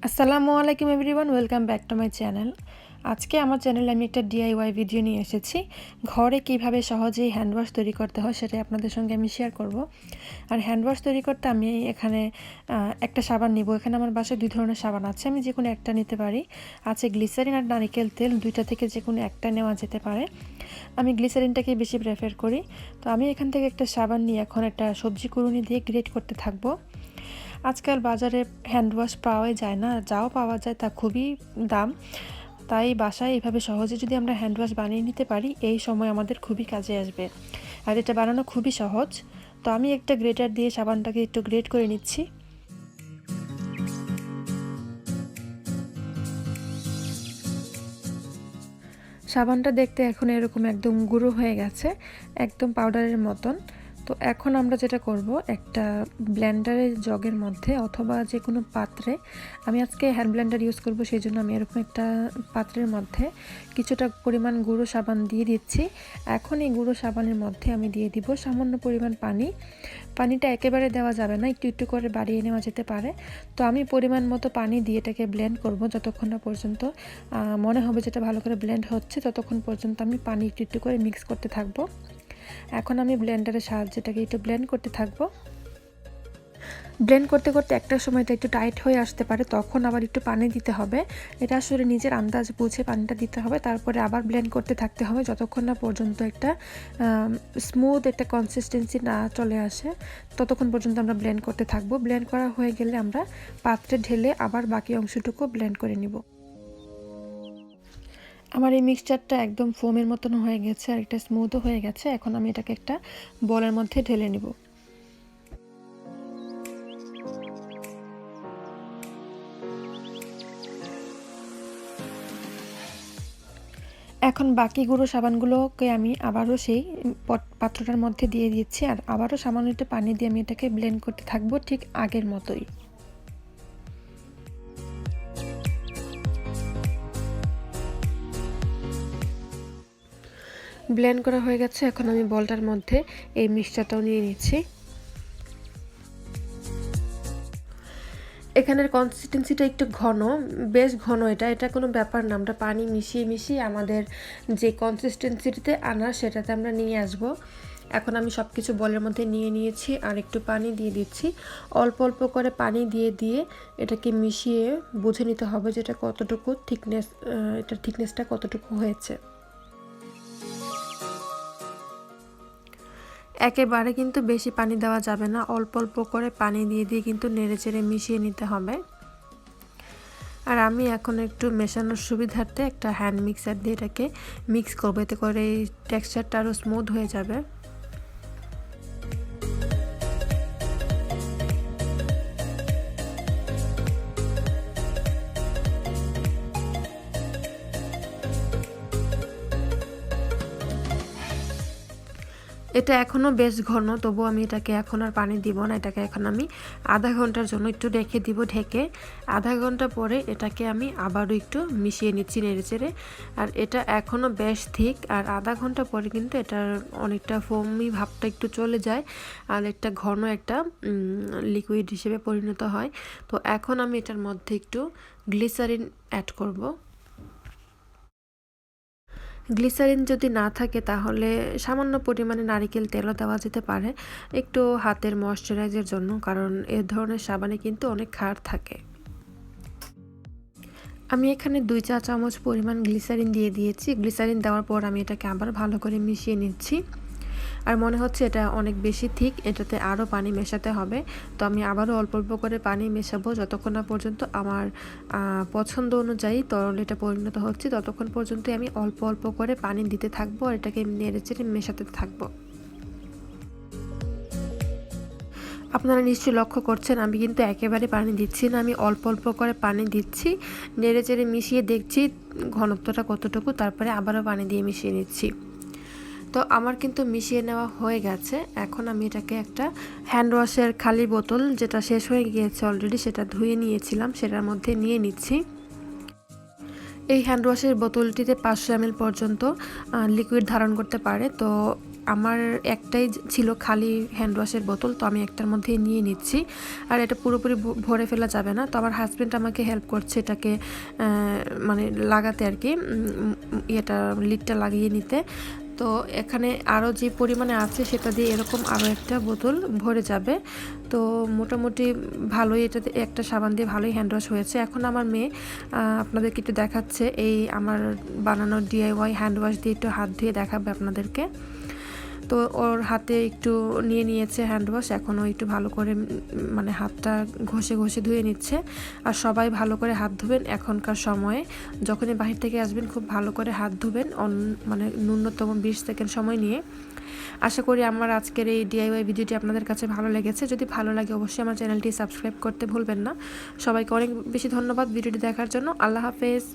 আসসালামু আলাইকুম everyone, welcome back to my channel. আজকে আমার চ্যানেলে আমি একটা ডিআইওয়াই ভিডিও নিয়ে এসেছি। ঘরে কিভাবে সহজেই হ্যান্ডওয়াশ তৈরি করতে হয় সেটাই আপনাদের সঙ্গে আমি শেয়ার করব। আর হ্যান্ডওয়াশ তৈরি করতে আমি এখানে একটা সাবান নিব। এখানে আমার বাসায় দুই ধরনের সাবান আছে, আমি যে কোনো একটা নিতে পারি। আছে গ্লিসারিন আর নারিকেল তেল, দুইটা থেকে যে কোনো একটা নেওয়া যেতে পারে। আমি গ্লিসারিনটাকে বেশি প্রেফার করি। তো আমি এখান থেকে একটা সাবান নিয়ে এখন একটা সবজি কুড়ুনি দিয়ে গ্রেট করতে থাকবো। আজকাল বাজারে হ্যান্ডওয়াশ পাওয়াই যায় না, যাও পাওয়া যায় তা খুবই দাম। তাই বাসায় এইভাবে সহজে যদি আমরা হ্যান্ডওয়াশ বানিয়ে নিতে পারি, এই সময় আমাদের খুবই কাজে আসবে। আর এটা বানানো খুবই সহজ। তো আমি একটা গ্রেটার দিয়ে সাবানটাকে একটু গ্রেট করে নিচ্ছি। সাবানটা দেখতে এখন এরকম একদম গুঁড়ো হয়ে গেছে, একদম পাউডারের মতন। তো এখন আমরা যেটা করব, একটা ব্লেন্ডারের জগের মধ্যে অথবা যে কোনো পাত্রে, আমি আজকে হ্যান্ড ব্লেন্ডার ইউজ করব, সেই জন্য আমি এরকম একটা পাত্রের মধ্যে কিছুটা পরিমাণ গুঁড়ো সাবান দিয়ে দিচ্ছি। এখন এই গুঁড়ো সাবানের মধ্যে আমি দিয়ে দিব সামান্য পরিমাণ পানি। পানিটা একেবারে দেওয়া যাবে না, একটু একটু করে বাড়িয়ে নেওয়া যেতে পারে। তো আমি পরিমাণ মতো পানি দিয়ে এটাকে ব্লেন্ড করব, যতক্ষণ না পর্যন্ত মনে হবে যেটা ভালো করে ব্লেন্ড হচ্ছে, ততক্ষণ পর্যন্ত আমি পানি একটু একটু করে মিক্স করতে থাকবো। এখন আমি ব্লেন্ডারের সাহায্যে এটাকে একটু ব্লেন্ড করতে থাকবো। ব্লেন্ড করতে করতে একটা সময়টা একটু টাইট হয়ে আসতে পারে, তখন আবার একটু পানি দিতে হবে। এটা আসলে নিজের আন্দাজ বুঝে পানিটা দিতে হবে। তারপরে আবার ব্লেন্ড করতে থাকতে হবে যতক্ষণ না পর্যন্ত একটা স্মুথ একটা কনসিস্টেন্সি না চলে আসে, ততক্ষণ পর্যন্ত আমরা ব্লেন্ড করতে থাকবো। ব্লেন্ড করা হয়ে গেলে আমরা পাত্রে ঢেলে আবার বাকি অংশটুকু ব্লেন্ড করে নিব। আমার এই মিক্সচারটা একদম ফোমের মতন হয়ে গেছে আর একটা স্মুথও হয়ে গেছে। এখন আমি এটাকে একটা বলের মধ্যে ঢেলে নিব। এখন বাকি গুঁড়ো সাবানগুলোকে আমি আবারও সেই পাত্রটার মধ্যে দিয়ে দিচ্ছি, আর আবারও সামান্য একটু পানি দিয়ে আমি এটাকে ব্লেন্ড করতে থাকবো ঠিক আগের মতোই। ব্লেন্ড করা হয়ে গেছে, এখন আমি বলটার মধ্যে এই মিক্সচারটাও নিয়ে নিচ্ছি। এখানের কনসিস্টেন্সিটা একটু ঘন, বেশ ঘন। এটা কোনো ব্যাপার না, আমরা পানি মিশিয়ে মিশিয়ে আমাদের যে কনসিস্টেন্সিতে আনা সেটাতে আমরা নিয়ে আসব। এখন আমি সব কিছু বলের মধ্যে নিয়ে নিয়েছি আর একটু পানি দিয়ে দিচ্ছি। অল্প অল্প করে পানি দিয়ে দিয়ে এটাকে মিশিয়ে বুঝে নিতে হবে যেটা কতটুকু থিকনেস, এটার থিকনেসটা কতটুকু হয়েছে। একেবারে কিন্তু বেশি পানি দেওয়া যাবে না, অল্প অল্প করে পানি দিয়ে দিয়ে কিন্তু নেড়েচেড়ে মিশিয়ে নিতে হবে। আর আমি এখন একটু মেশানোর সুবিধার্থে একটা হ্যান্ড মিক্সার দিয়ে এটাকে মিক্স করবো, এতে করে এই টেক্সচারটা আরও স্মুথ হয়ে যাবে। এটা এখনও বেশ ঘন, তবু আমি এটাকে এখন আর পানি দিব না। এটাকে এখন আমি আধা ঘন্টার জন্য একটু রেখে দিব ঢেকে। আধা ঘন্টা পরে এটাকে আমি আবারও একটু মিশিয়ে নিচ্ছি নেড়েচেড়ে। আর এটা এখনও বেশ ঠিক, আর আধা ঘন্টা পরে কিন্তু এটার অনেকটা ফোমি ভাবটা একটু চলে যায় আর একটা ঘন একটা লিকুইড হিসেবে পরিণত হয়। তো এখন আমি এটার মধ্যে একটু গ্লিসারিন অ্যাড করব। গ্লিসারিন যদি না থাকে তাহলে সামান্য পরিমাণে নারিকেল তেলও দেওয়া যেতে পারে, একটু হাতের ময়শ্চারাইজের জন্য, কারণ এ ধরনের সাবানে কিন্তু অনেক ক্ষার থাকে। আমি এখানে 2 চা চামচ পরিমাণ গ্লিসারিন দিয়ে দিয়েছি। গ্লিসারিন দেওয়ার পর আমি এটাকে আবার ভালো করে মিশিয়ে নিচ্ছি। আর মনে হচ্ছে এটা অনেক বেশি থিক, এটাতে আরও পানি মেশাতে হবে। তো আমি আবারও অল্প অল্প করে পানি মেশাবো যতক্ষণ না পর্যন্ত আমার পছন্দ অনুযায়ী তরল এটা পরিণত হচ্ছে, ততক্ষণ পর্যন্ত আমি অল্প অল্প করে পানি দিতে থাকবো আর এটাকে নেড়েচেড়ে মেশাতে থাকবো। আপনারা নিশ্চয়ই লক্ষ্য করছেন আমি কিন্তু একেবারে পানি দিচ্ছি না, আমি অল্প অল্প করে পানি দিচ্ছি, নেড়েচেড়ে মিশিয়ে দেখছি ঘনত্বটা কতটুকু, তারপরে আবারও পানি দিয়ে মিশিয়ে নিচ্ছি। তো আমার কিন্তু মিশিয়ে নেওয়া হয়ে গেছে। এখন আমি এটাকে একটা হ্যান্ড ওয়াশের খালি বোতল, যেটা শেষ হয়ে গিয়েছে অলরেডি, সেটা ধুয়ে নিয়েছিলাম, সেটার মধ্যে নিয়ে নিচ্ছি। এই হ্যান্ড ওয়াশের বোতলটিতে 500 ml পর্যন্ত লিকুইড ধারণ করতে পারে। তো আমার একটাই ছিল খালি হ্যান্ড ওয়াশের বোতল, তো আমি একটার মধ্যেই নিয়ে নিচ্ছি। আর এটা পুরোপুরি ভরে ফেলা যাবে না, তো আমার হাজব্যান্ড আমাকে হেল্প করছে এটাকে মানে লাগাতে আর কি, এটা লিডটা লাগিয়ে নিতে। তো এখানে আরও যে পরিমাণে আছে সেটা দিয়ে এরকম আরও একটা বোতল ভরে যাবে। তো মোটামুটি ভালোই, এটাতে একটা সাবান দিয়ে ভালোই হ্যান্ড ওয়াশ হয়েছে। এখন আমার মেয়ে আপনাদেরকে একটু দেখাচ্ছে, এই আমার বানানো DIY হ্যান্ড ওয়াশ দিয়ে একটু হাত ধুয়ে দেখাবে আপনাদেরকে। তো ওর হাতে একটু নিয়েছে হ্যান্ড ওয়াশ, এখনও একটু ভালো করে মানে হাতটা ঘষে ঘষে ধুয়ে নিচ্ছে। আর সবাই ভালো করে হাত ধুবেন এখনকার সময়ে, যখনই বাহির থেকে আসবেন খুব ভালো করে হাত ধুবেন, মানে ন্যূনতম 20 সেকেন্ড সময় নিয়ে। আশা করি আমার আজকের এই DIY ভিডিওটি আপনাদের কাছে ভালো লেগেছে। যদি ভালো লাগে অবশ্যই আমার চ্যানেলটি সাবস্ক্রাইব করতে ভুলবেন না। সবাইকে অনেক বেশি ধন্যবাদ ভিডিওটি দেখার জন্য। আল্লাহ হাফেজ।